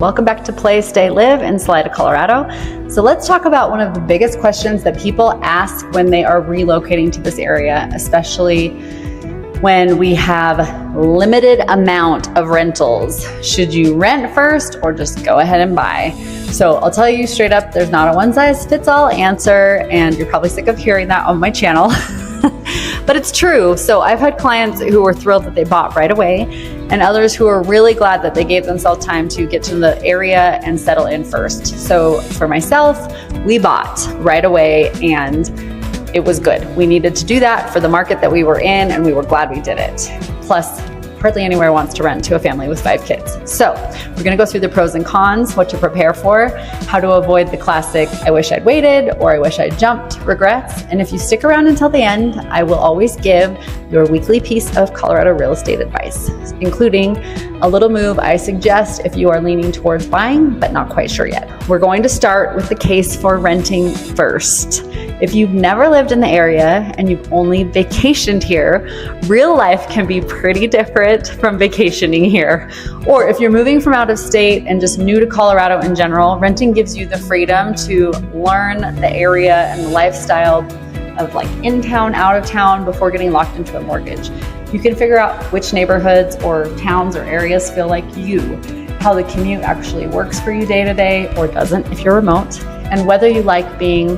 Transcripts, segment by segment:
Welcome back to Play, Stay, Live in Salida, Colorado. So let's talk about one of the biggest questions that people ask when they are relocating to this area, especially when we have limited amount of rentals. Should you rent first or just go ahead and buy? So I'll tell you straight up, there's not a one-size-fits-all answer, and you're probably sick of hearing that on my channel. But it's true. So I've had clients who were thrilled that they bought right away, and others who are really glad that they gave themselves time to get to the area and settle in first. So for myself, we bought right away, and it was good. We needed to do that for the market that we were in, and we were glad we did it. Plus, hardly anywhere wants to rent to a family with 5 kids. So we're gonna go through the pros and cons, what to prepare for, how to avoid the classic, I wish I'd waited, or I wish I'd jumped regrets. And if you stick around until the end, I will always give your weekly piece of Colorado real estate advice, including a little move I suggest if you are leaning towards buying, but not quite sure yet. We're going to start with the case for renting first. If you've never lived in the area and you've only vacationed here, real life can be pretty different from vacationing here. Or if you're moving from out of state and just new to Colorado in general, renting gives you the freedom to learn the area and the lifestyle of like in town, out of town before getting locked into a mortgage. You can figure out which neighborhoods or towns or areas feel like you, how the commute actually works for you day to day or doesn't if you're remote, and whether you like being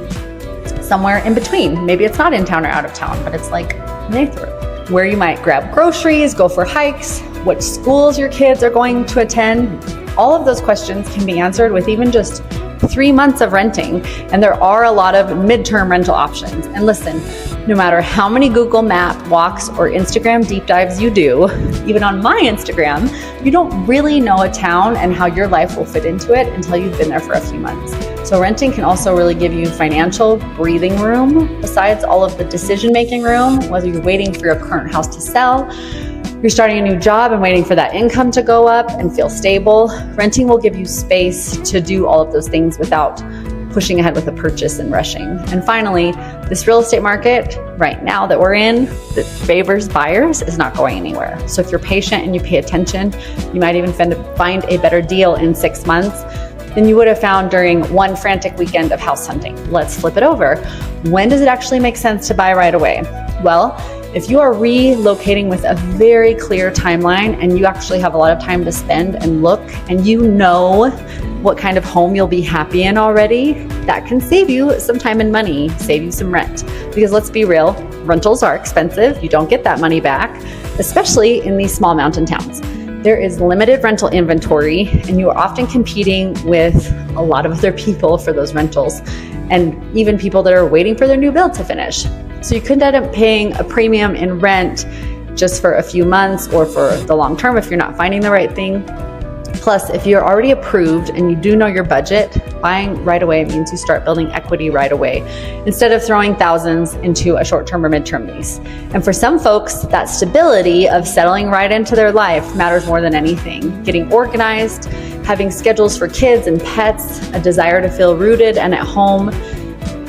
somewhere in between. Maybe it's not in town or out of town, but it's like neighborhood, where you might grab groceries, go for hikes, what schools your kids are going to attend. All of those questions can be answered with even just 3 months of renting. And there are a lot of midterm rental options. And listen, no matter how many Google Map walks or Instagram deep dives you do, even on my Instagram, you don't really know a town and how your life will fit into it until you've been there for a few months. So renting can also really give you financial breathing room, besides all of the decision-making room, whether you're waiting for your current house to sell, you're starting a new job and waiting for that income to go up and feel stable. Renting will give you space to do all of those things without pushing ahead with a purchase and rushing. And finally, this real estate market right now that we're in that favors buyers is not going anywhere. So if you're patient and you pay attention, you might even find a better deal in 6 months than you would have found during one frantic weekend of house hunting. Let's flip it over. When does it actually make sense to buy right away? Well, if you are relocating with a very clear timeline and you actually have a lot of time to spend and look, and you know what kind of home you'll be happy in already, that can save you some time and money, save you some rent. Because let's be real, rentals are expensive. You don't get that money back, especially in these small mountain towns. There is limited rental inventory, and you are often competing with a lot of other people for those rentals, and even people that are waiting for their new build to finish. So you could end up paying a premium in rent just for a few months or for the long term if you're not finding the right thing. Plus, if you're already approved and you do know your budget, buying right away means you start building equity right away instead of throwing thousands into a short-term or midterm lease. And for some folks, that stability of settling right into their life matters more than anything. Getting organized, having schedules for kids and pets, a desire to feel rooted and at home,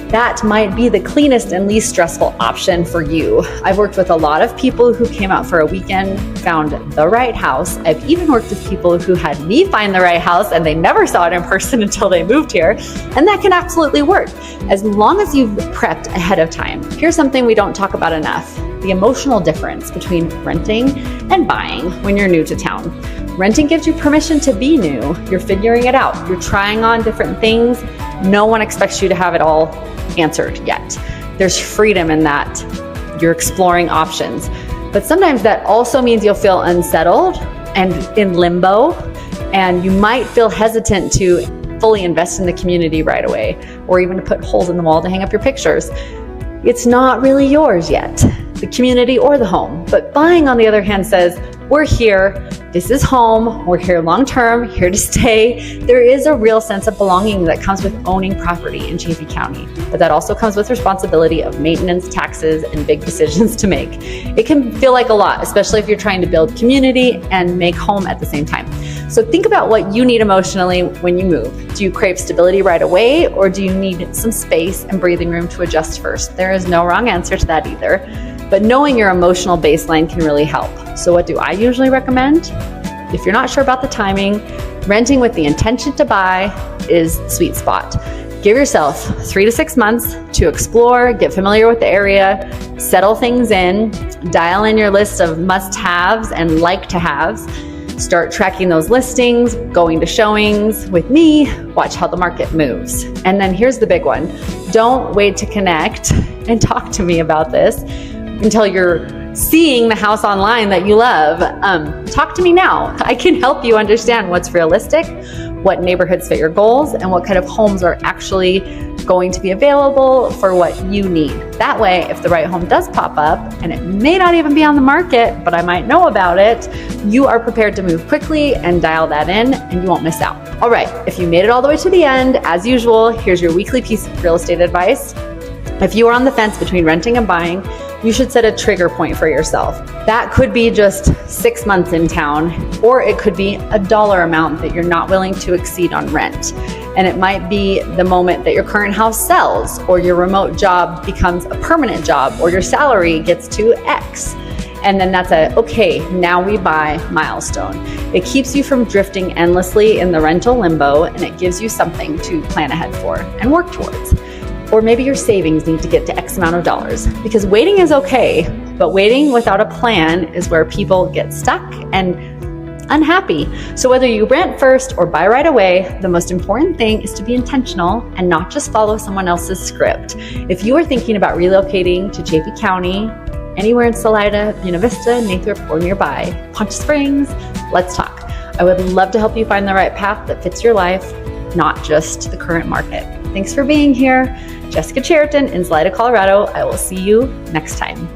that might be the cleanest and least stressful option for you. I've worked with a lot of people who came out for a weekend, found the right house. I've even worked with people who had me find the right house and they never saw it in person until they moved here. And that can absolutely work as long as you've prepped ahead of time. Here's something we don't talk about enough: the emotional difference between renting and buying when you're new to town. Renting gives you permission to be new. You're figuring it out. You're trying on different things. No one expects you to have it all answered yet. There's freedom in that. You're exploring options. But sometimes that also means you'll feel unsettled and in limbo, and you might feel hesitant to fully invest in the community right away, or even to put holes in the wall to hang up your pictures. It's not really yours yet, the community or the home. But buying, on the other hand, says, we're here, this is home, we're here long term, here to stay. There is a real sense of belonging that comes with owning property in Chaffee County, but that also comes with responsibility of maintenance, taxes, and big decisions to make. It can feel like a lot, especially if you're trying to build community and make home at the same time. So think about what you need emotionally when you move. Do you crave stability right away, or do you need some space and breathing room to adjust first? There is no wrong answer to that either, but knowing your emotional baseline can really help. So what do I usually recommend? if you're not sure about the timing, renting with the intention to buy is the sweet spot. Give yourself 3 to 6 months to explore, get familiar with the area, settle things in, dial in your list of must-haves and like-to-haves, start tracking those listings, going to showings with me, watch how the market moves. And then here's the big one. Don't wait to connect and talk to me about this until you're seeing the house online that you love. Talk to me now. I can help you understand what's realistic, what neighborhoods fit your goals, and what kind of homes are actually going to be available for what you need. That way, if the right home does pop up, and it may not even be on the market, but I might know about it, you are prepared to move quickly and dial that in, and you won't miss out. All right, if you made it all the way to the end, as usual, here's your weekly piece of real estate advice. If you are on the fence between renting and buying, you should set a trigger point for yourself. That could be just 6 months in town, or it could be a dollar amount that you're not willing to exceed on rent. And it might be the moment that your current house sells, or your remote job becomes a permanent job, or your salary gets to X. And then that's okay, now we buy milestone. It keeps you from drifting endlessly in the rental limbo, and it gives you something to plan ahead for and work towards. Or maybe your savings need to get to X amount of dollars, because waiting is okay, but waiting without a plan is where people get stuck and unhappy. So whether you rent first or buy right away, the most important thing is to be intentional and not just follow someone else's script. If you are thinking about relocating to Chaffee County, anywhere in Salida, Buena Vista, Nathrop, or nearby, Poncha Springs, let's talk. I would love to help you find the right path that fits your life, not just the current market. Thanks for being here. Jessica Cheriton in Salida, Colorado. I will see you next time.